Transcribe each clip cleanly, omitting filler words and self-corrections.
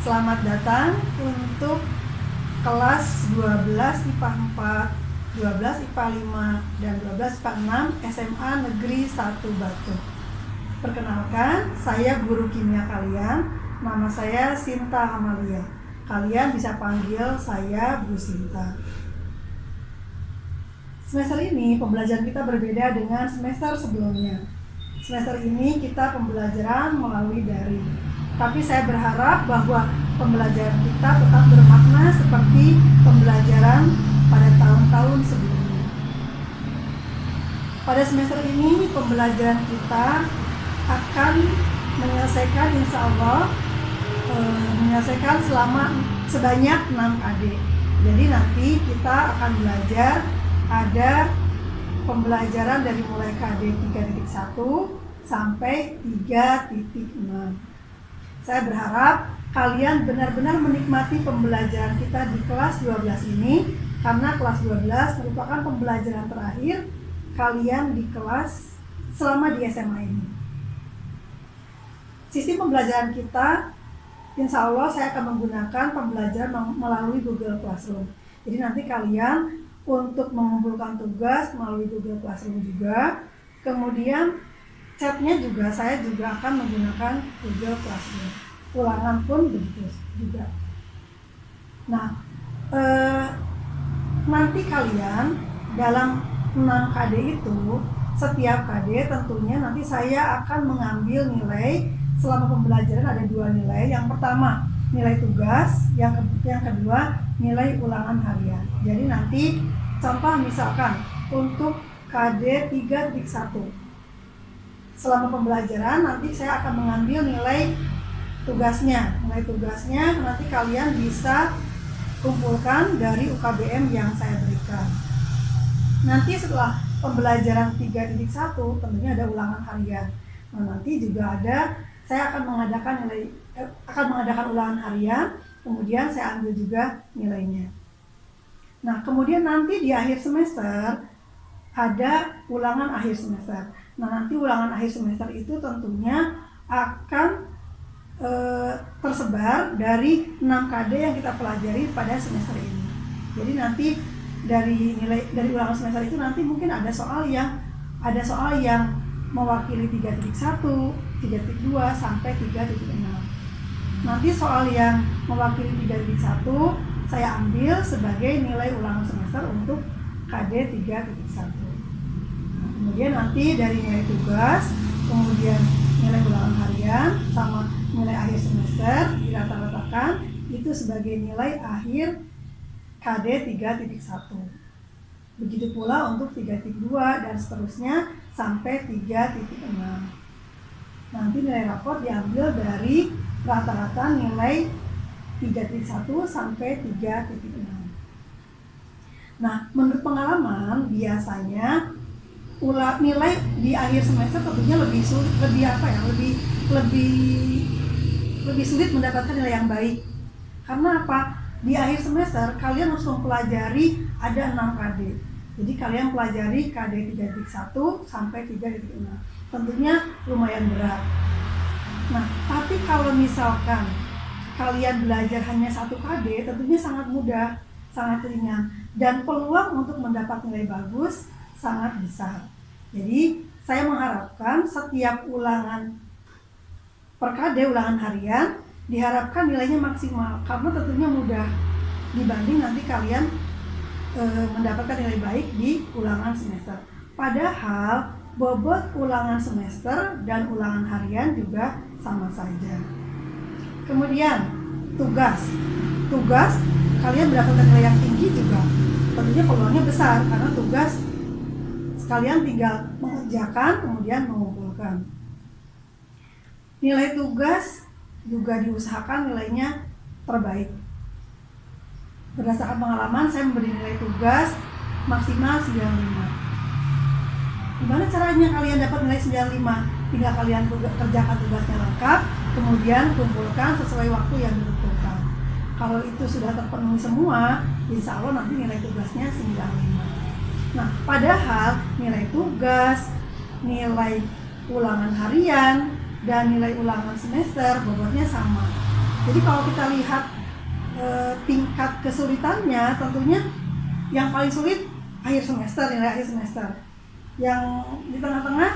Selamat datang untuk kelas 12 IPA 4, 12 IPA 5, dan 12 IPA 6 SMA Negeri 1 Batu. Perkenalkan, saya guru kimia kalian. Nama saya Sinta Amalia. Kalian bisa panggil saya Bu Sinta. Semester ini pembelajaran kita berbeda dengan semester sebelumnya. Semester ini kita pembelajaran melalui daring. Tapi saya berharap bahwa pembelajaran kita tetap bermakna seperti pembelajaran pada tahun-tahun sebelumnya. Pada semester ini pembelajaran kita akan menyelesaikan, insya Allah menyelesaikan sebanyak 6 KD. Jadi nanti kita akan belajar ada pembelajaran dari mulai KD 3.1 sampai 3.6. Saya berharap kalian benar-benar menikmati pembelajaran kita di kelas 12 ini, karena kelas 12 merupakan pembelajaran terakhir kalian di kelas selama di SMA ini. Sistem pembelajaran kita, insya Allah saya akan menggunakan pembelajaran melalui Google Classroom. Jadi nanti kalian untuk mengumpulkan tugas melalui Google Classroom juga, kemudian chatnya juga saya juga akan menggunakan Google Classroom. Ulangan pun begitu juga. Nah, nanti kalian dalam 6 KD itu, setiap KD tentunya nanti saya akan mengambil nilai. Selama pembelajaran ada 2 nilai. Yang pertama nilai tugas, yang kedua nilai ulangan harian. Jadi nanti contoh misalkan untuk KD 3.1, selama pembelajaran nanti saya akan mengambil nilai tugasnya. Nilai tugasnya nanti kalian bisa kumpulkan dari UKBM yang saya berikan. Nanti setelah pembelajaran 3.1 tentunya ada ulangan harian. Nah, nanti juga saya akan mengadakan ulangan harian, kemudian saya ambil juga nilainya. Nah, kemudian nanti di akhir semester ada ulangan akhir semester. Nah, nanti ulangan akhir semester itu tentunya akan tersebar dari 6 KD yang kita pelajari pada semester ini. Jadi nanti dari ulangan semester itu nanti mungkin ada soal yang mewakili 3.1, 3.2 sampai 3.6. Nanti soal yang mewakili 3.1 saya ambil sebagai nilai ulangan semester untuk KD 3.1. Kemudian nanti dari nilai tugas, kemudian nilai ulangan harian, sama nilai akhir semester dirata-ratakan itu sebagai nilai akhir KD 3.1. Begitu pula untuk 3.2 dan seterusnya sampai 3.6. Nanti nilai rapor diambil dari rata-rata nilai 3.1 sampai 3.6. Nah, menurut pengalaman biasanya nilai di akhir semester tentunya lebih sulit mendapatkan nilai yang baik. Karena apa? Di akhir semester kalian harus mempelajari ada 6 KD. Jadi kalian pelajari KD 3.1 sampai 3.6. Tentunya lumayan berat. Nah, tapi kalau misalkan kalian belajar hanya 1 KD, tentunya sangat mudah, sangat ringan, dan peluang untuk mendapat nilai bagus sangat besar. Jadi saya mengharapkan setiap ulangan per KD, ulangan harian, diharapkan nilainya maksimal, karena tentunya mudah dibanding nanti kalian mendapatkan nilai baik di ulangan semester. Padahal bobot ulangan semester dan ulangan harian juga sama saja. Kemudian tugas kalian mendapatkan nilai yang tinggi juga tentunya peluangnya besar, karena tugas kalian tinggal mengerjakan kemudian mengumpulkan. Nilai tugas juga diusahakan nilainya terbaik. Berdasarkan pengalaman saya memberi nilai tugas maksimal 95. Gimana caranya kalian dapat nilai 95? Tinggal kalian kerjakan tugasnya lengkap, kemudian kumpulkan sesuai waktu yang ditentukan. Kalau itu sudah terpenuhi semua, insya Allah nanti nilai tugasnya 95. Nah, padahal nilai tugas, nilai ulangan harian, dan nilai ulangan semester bobotnya sama. Jadi kalau kita lihat tingkat kesulitannya, tentunya yang paling sulit akhir semester, nilai akhir semester. Yang di tengah-tengah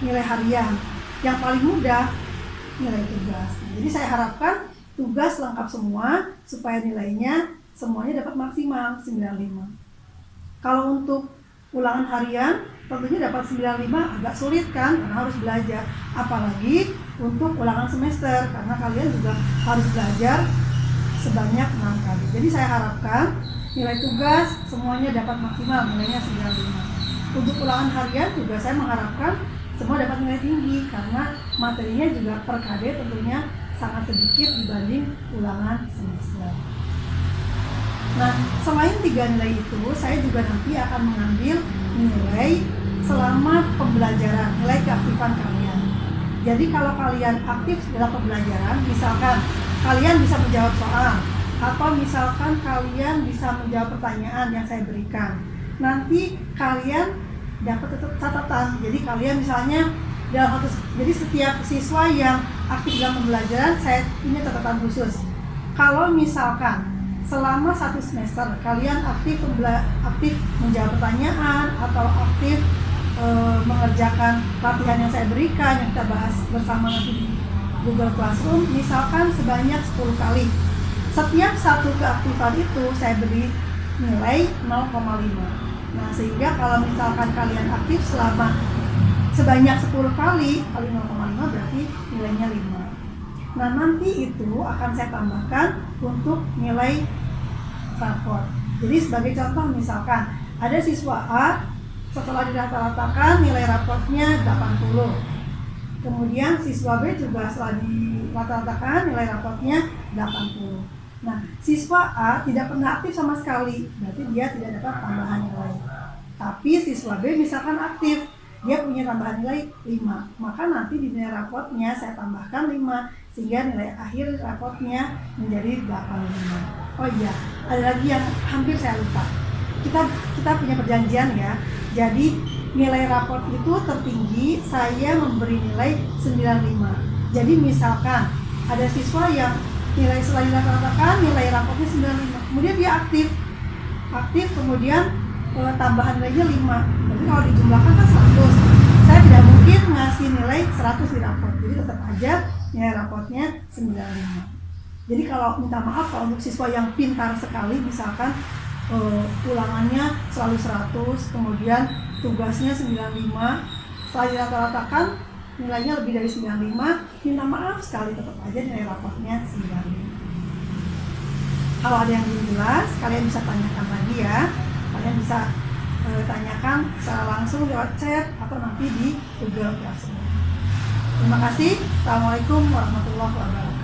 nilai harian. Yang paling mudah nilai tugas. Jadi saya harapkan tugas lengkap semua supaya nilainya semuanya dapat maksimal 95. Kalau untuk ulangan harian tentunya dapat 95 agak sulit kan, karena harus belajar. Apalagi untuk ulangan semester, karena kalian juga harus belajar sebanyak 6 kali. Jadi saya harapkan nilai tugas semuanya dapat maksimal, nilainya 95. Untuk ulangan harian juga saya mengharapkan semua dapat nilai tinggi, karena materinya juga per KD tentunya sangat sedikit dibanding ulangan semester. Nah, selain 3 nilai itu, saya juga nanti akan mengambil nilai selama pembelajaran, nilai keaktifan kalian. Jadi kalau kalian aktif dalam pembelajaran, misalkan kalian bisa menjawab soal, atau misalkan kalian bisa menjawab pertanyaan yang saya berikan, nanti kalian dapat catatan. Jadi kalian misalnya jadi setiap siswa yang aktif dalam pembelajaran, saya punya catatan khusus. Kalau misalkan selama 1 semester kalian aktif menjawab pertanyaan atau aktif mengerjakan latihan yang saya berikan, yang kita bahas bersama nanti di Google Classroom, misalkan sebanyak 10 kali. Setiap satu keaktifan itu saya beri nilai 0,5. Nah, sehingga kalau misalkan kalian aktif selama sebanyak 10 kali 0,5 berarti nilainya 5. Nah, nanti itu akan saya tambahkan untuk nilai raport. Jadi sebagai contoh, misalkan ada siswa A setelah dirata-ratakan nilai raportnya 80. Kemudian siswa B juga setelah dirata-ratakan nilai raportnya 80. Nah, siswa A tidak pernah aktif sama sekali, berarti dia tidak dapat tambahan nilai. Tapi siswa B misalkan aktif, dia punya tambahan nilai 5. Maka nanti di nilai raportnya saya tambahkan 5, sehingga nilai akhir raportnya menjadi 85. Oh iya, ada lagi yang hampir saya lupa. Kita punya perjanjian ya. Jadi nilai raport itu tertinggi saya memberi nilai 95. Jadi misalkan ada siswa yang nilai selain rata-ratakan nilai raportnya 95, kemudian dia aktif kemudian tambahan nilainya 5. Jadi kalau dijumlahkan kan 100. Saya tidak mungkin ngasih nilai 100 di raport. Jadi tetap aja nilai raportnya 95. Jadi kalau minta maaf kalau untuk siswa yang pintar sekali, misalkan ulangannya selalu 100, kemudian tugasnya 95, setelah dirata-ratakan nilainya lebih dari 95, minta maaf sekali, tetap aja nilai raportnya 95. Kalau ada yang belum jelas, kalian bisa tanyakan lagi ya. Kalian bisa tanyakan secara langsung lewat chat atau nanti di Google Classroom. Terima kasih. Assalamualaikum warahmatullahi wabarakatuh.